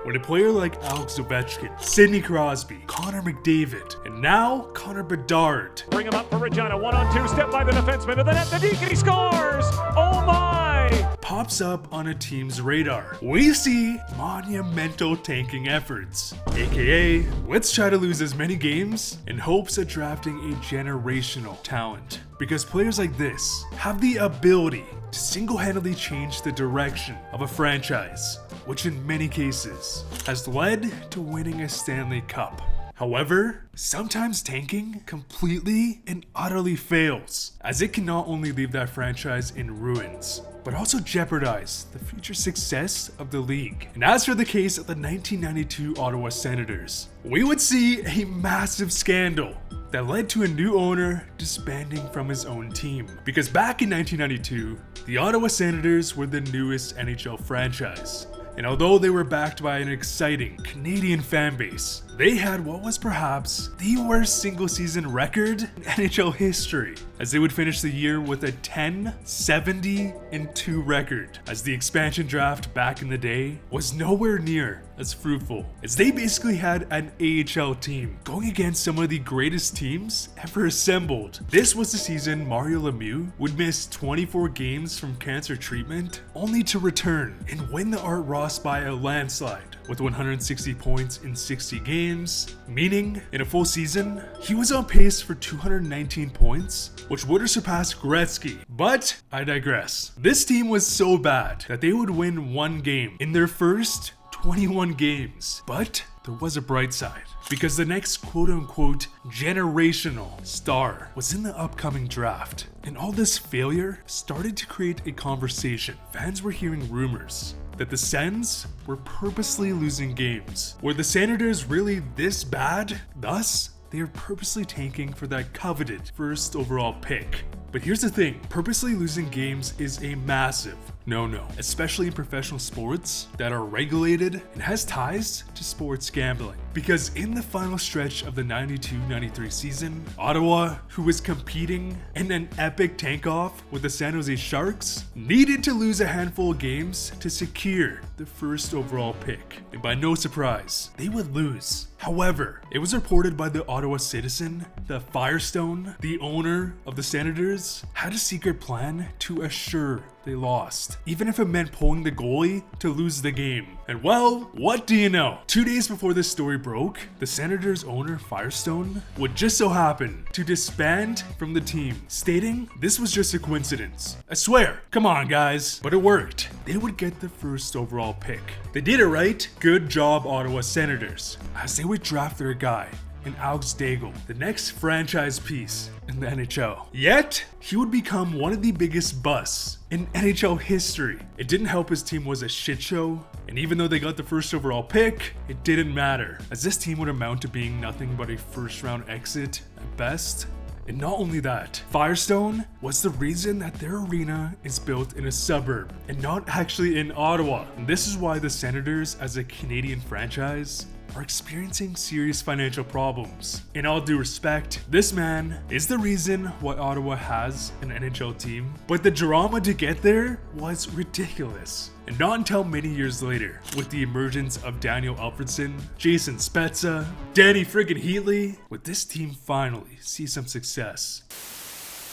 when a player like Alex Ovechkin, Sidney Crosby, Connor McDavid, and now Connor Bedard bring him up for Regina, 1-on-2, step by the defenseman to the net, the deke, and he scores! Oh my! Pops up on a team's radar, we see monumental tanking efforts, aka let's try to lose as many games in hopes of drafting a generational talent. Because players like this have the ability to single-handedly change the direction of a franchise, which in many cases has led to winning a Stanley Cup. However, sometimes tanking completely and utterly fails, as it can not only leave that franchise in ruins, but also jeopardize the future success of the league. And as for the case of the 1992 Ottawa Senators, we would see a massive scandal that led to a new owner disbanding from his own team. Because back in 1992, the Ottawa Senators were the newest NHL franchise. And although they were backed by an exciting Canadian fan base, they had what was perhaps the worst single season record in NHL history, as they would finish the year with a 10-70-2 record, as the expansion draft back in the day was nowhere near as fruitful, as they basically had an AHL team going against some of the greatest teams ever assembled. This was the season Mario Lemieux would miss 24 games from cancer treatment, only to return and win the Art Ross by a landslide with 160 points in 60 games, meaning in a full season, he was on pace for 219 points, which would have surpassed Gretzky. But I digress. This team was so bad that they would win one game in their first 21 games. But there was a bright side, because the next quote-unquote generational star was in the upcoming draft. And all this failure started to create a conversation. Fans were hearing rumors that the Sens were purposely losing games. Were the Senators really this bad? Thus, they are purposely tanking for that coveted first overall pick. But here's the thing, purposely losing games is a massive no-no, especially in professional sports that are regulated and has ties to sports gambling. Because in the final stretch of the 92-93 season, Ottawa, who was competing in an epic tank-off with the San Jose Sharks, needed to lose a handful of games to secure the first overall pick. And by no surprise, they would lose. However, it was reported by the Ottawa Citizen that Firestone, the owner of the Senators, had a secret plan to assure they lost, even if it meant pulling the goalie to lose the game. And well, what do you know? 2 days before this story broke, the Senators owner Firestone would just so happen to disband from the team, stating this was just a coincidence. I swear, come on guys. But it worked. They would get the first overall pick. They did it right. Good job, Ottawa Senators, as they would draft their guy in Alex Daigle, the next franchise piece in the NHL. Yet, he would become one of the biggest busts in NHL history. It didn't help his team was a shit show, and even though they got the first overall pick, it didn't matter, as this team would amount to being nothing but a first round exit at best. And not only that, Firestone was the reason that their arena is built in a suburb and not actually in Ottawa. And this is why the Senators, as a Canadian franchise, are experiencing serious financial problems. In all due respect, this man is the reason why Ottawa has an NHL team, but the drama to get there was ridiculous. And not until many years later, with the emergence of Daniel Alfredson, Jason Spezza, Danny friggin' Heatley, would this team finally see some success.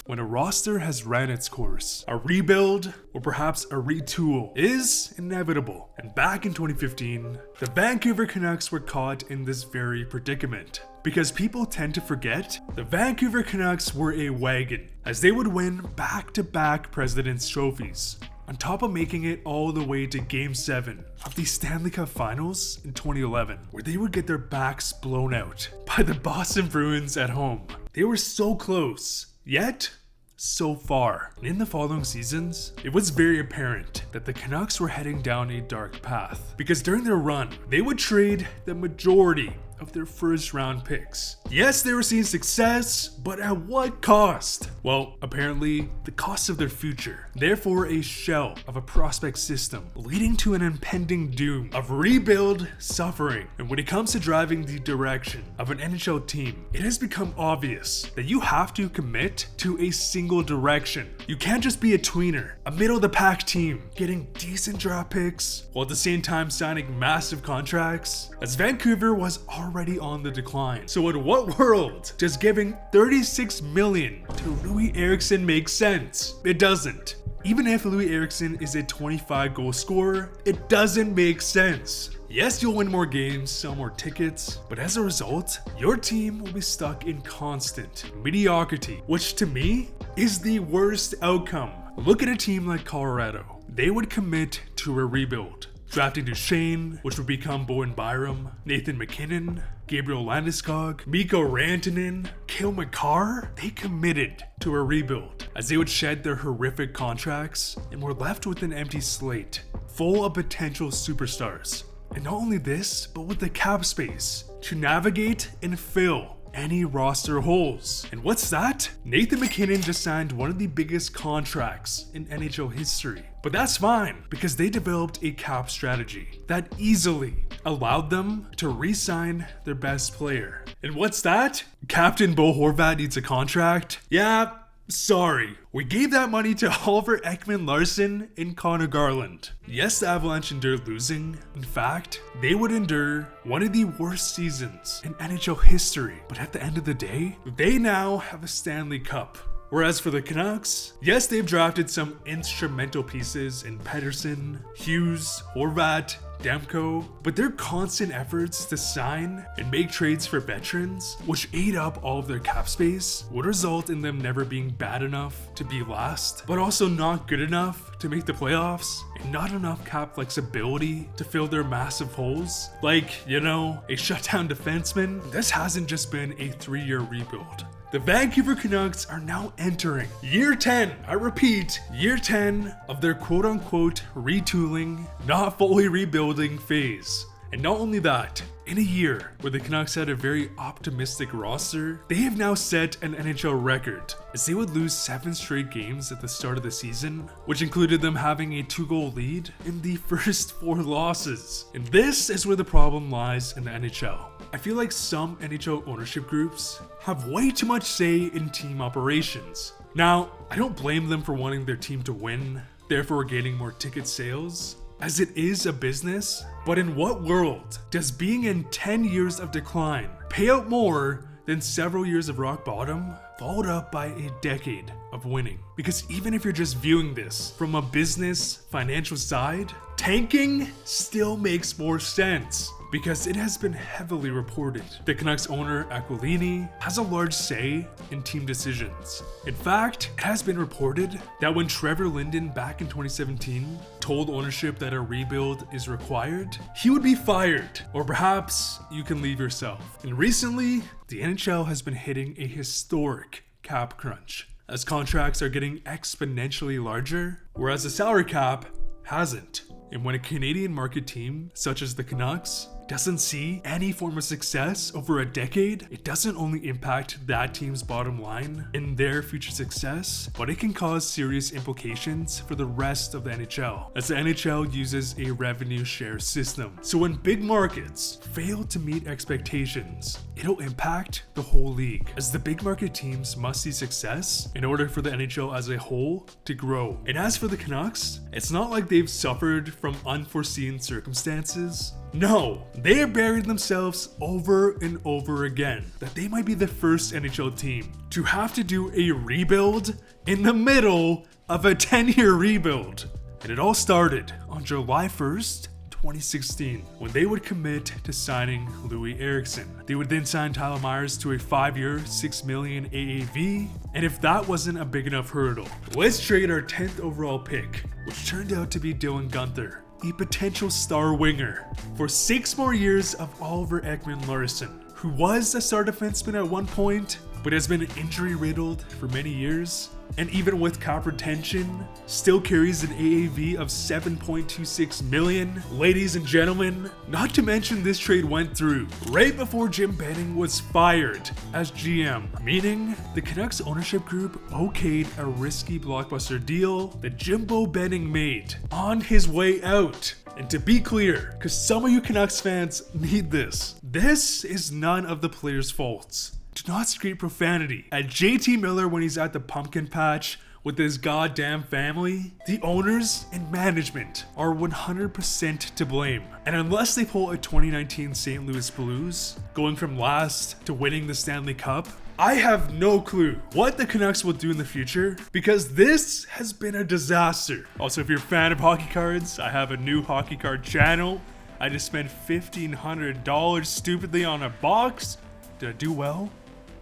When a roster has ran its course, a rebuild or perhaps a retool is inevitable. And back in 2015, the Vancouver Canucks were caught in this very predicament. Because people tend to forget, the Vancouver Canucks were a wagon, as they would win back-to-back President's trophies, on top of making it all the way to Game 7 of the Stanley Cup Finals in 2011, where they would get their backs blown out by the Boston Bruins at home. They were so close, yet so far. And in the following seasons, it was very apparent that the Canucks were heading down a dark path, because during their run, they would trade the majority of their first round picks. Yes, they were seeing success, but at what cost? Well, apparently the cost of their future. Therefore, a shell of a prospect system, leading to an impending doom of rebuild suffering. And when it comes to driving the direction of an NHL team, it has become obvious that you have to commit to a single direction. You can't just be a tweener, a middle-of-the-pack team, getting decent draft picks, while at the same time signing massive contracts, as Vancouver was already on the decline. So in what world does giving $36 million to Louis Eriksson make sense? It doesn't. Even if Louis Eriksson is a 25-goal scorer, it doesn't make sense. Yes, you'll win more games, sell more tickets, but as a result, your team will be stuck in constant mediocrity, which to me is the worst outcome. Look at a team like Colorado. They would commit to a rebuild, drafting Duchesne, which would become Bowen Byram, Nathan McKinnon, Gabriel Landeskog, Mikko Rantanen, Cale Makar. They committed to a rebuild as they would shed their horrific contracts and were left with an empty slate full of potential superstars. And not only this, but with the cap space to navigate and fill any roster holes. And what's that? Nathan McKinnon just signed one of the biggest contracts in NHL history. But that's fine, because they developed a cap strategy that easily allowed them to re-sign their best player. And what's that? Captain Bo Horvat needs a contract? Yeah, sorry. We gave that money to Oliver Ekman-Larsson and Connor Garland. Yes, the Avalanche endured losing. In fact, they would endure one of the worst seasons in NHL history. But at the end of the day, they now have a Stanley Cup. Whereas for the Canucks, yes, they've drafted some instrumental pieces in Pettersson, Hughes, Horvat, Demko, but their constant efforts to sign and make trades for veterans, which ate up all of their cap space, would result in them never being bad enough to be last, but also not good enough to make the playoffs, and not enough cap flexibility to fill their massive holes. Like, you know, a shutdown defenseman. This hasn't just been a 3-year rebuild. The Vancouver Canucks are now entering year 10, I repeat, year 10 of their quote-unquote retooling, not fully rebuilding phase. And not only that, in a year where the Canucks had a very optimistic roster, they have now set an NHL record, as they would lose 7 straight games at the start of the season, which included them having a 2-goal lead in the first 4 losses. And this is where the problem lies in the NHL. I feel like some NHL ownership groups have way too much say in team operations. Now, I don't blame them for wanting their team to win, therefore gaining more ticket sales, as it is a business, but in what world does being in 10 years of decline pay out more than several years of rock bottom, followed up by a decade of winning? Because even if you're just viewing this from a business, financial side, tanking still makes more sense. Because it has been heavily reported the Canucks owner Aquilini has a large say in team decisions. In fact, it has been reported that when Trevor Linden back in 2017 told ownership that a rebuild is required, he would be fired, or perhaps you can leave yourself. And recently, the NHL has been hitting a historic cap crunch, as contracts are getting exponentially larger, whereas the salary cap hasn't. And when a Canadian market team, such as the Canucks, doesn't see any form of success over a decade, it doesn't only impact that team's bottom line and their future success, but it can cause serious implications for the rest of the NHL, as the NHL uses a revenue share system. So when big markets fail to meet expectations, it'll impact the whole league, as the big market teams must see success in order for the NHL as a whole to grow. And as for the Canucks, it's not like they've suffered from unforeseen circumstances. No, they have buried themselves over and over again that they might be the first NHL team to have to do a rebuild in the middle of a 10-year rebuild. And it all started on July 1st, 2016, when they would commit to signing Louis Eriksson. They would then sign Tyler Myers to a 5-year, $6 million AAV, and if that wasn't a big enough hurdle, let's trade our 10th overall pick, which turned out to be Dylan Guenther, a potential star winger, for 6 more years of Oliver Ekman-Larsson, who was a star defenseman at one point, but has been injury riddled for many years, and even with cap retention, still carries an AAV of $7.26 million. Ladies and gentlemen, not to mention this trade went through right before Jim Benning was fired as GM, meaning the Canucks ownership group okayed a risky blockbuster deal that Jimbo Benning made on his way out. And to be clear, because some of you Canucks fans need this is none of the players' faults. Do not scream profanity at JT Miller when he's at the pumpkin patch with this goddamn family, the owners and management are 100% to blame. And unless they pull a 2019 St. Louis Blues, going from last to winning the Stanley Cup, I have no clue what the Canucks will do in the future, because this has been a disaster. Also, if you're a fan of hockey cards, I have a new hockey card channel. I just spent $1,500 stupidly on a box. Did I do well?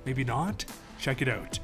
Maybe not. Check it out.